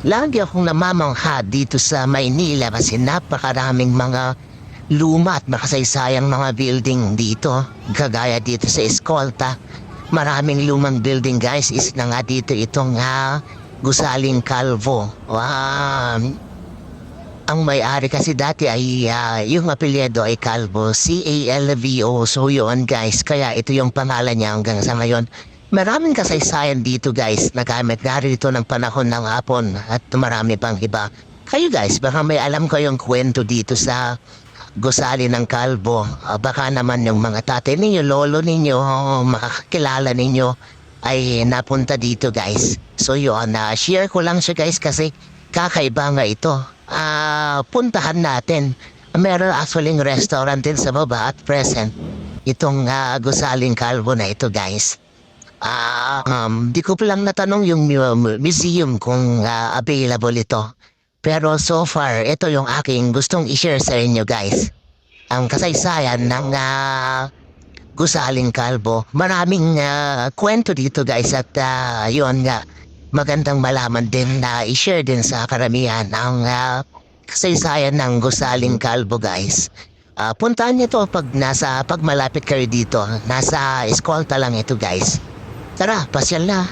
Lagi akong namamangha dito sa Maynila kasi napakaraming mga luma at makasaysayang mga building dito. Kagaya dito sa Escolta. Maraming lumang building guys. Is na nga dito itong Gusaling Calvo. Ang may-ari kasi dati ay yung apelyido ay Calvo. Calvo. So yun guys. Kaya ito yung pangalan niya hanggang sa ngayon. Maraming kasaysayan dito guys. Nagamit nga rito ng panahon ng hapon at marami pang iba. Kayo guys, baka may alam kayong kwento dito sa gusali ng Calvo. Baka naman yung mga tatay ninyo, lolo ninyo, makakilala ninyo ay napunta dito guys. So yun, share ko lang siya guys kasi kakaiba nga ito. Puntahan natin. Meron actually restaurant din sa baba at present. Itong Gusaling Calvo na ito guys. Di ko pa lang natanong yung museum kung available ito. Pero so far, ito yung aking gustong i-share sa inyo guys. Ang kasaysayan ng Gusaling Calvo. Maraming kwento dito guys at yun nga. Magandang malaman din na i-share din sa karamihan ang kasaysayan ng Gusaling Calvo guys. Puntahan niyo to pag malapit kayo dito. Nasa Escolta lang ito guys. Tara, pasyal na.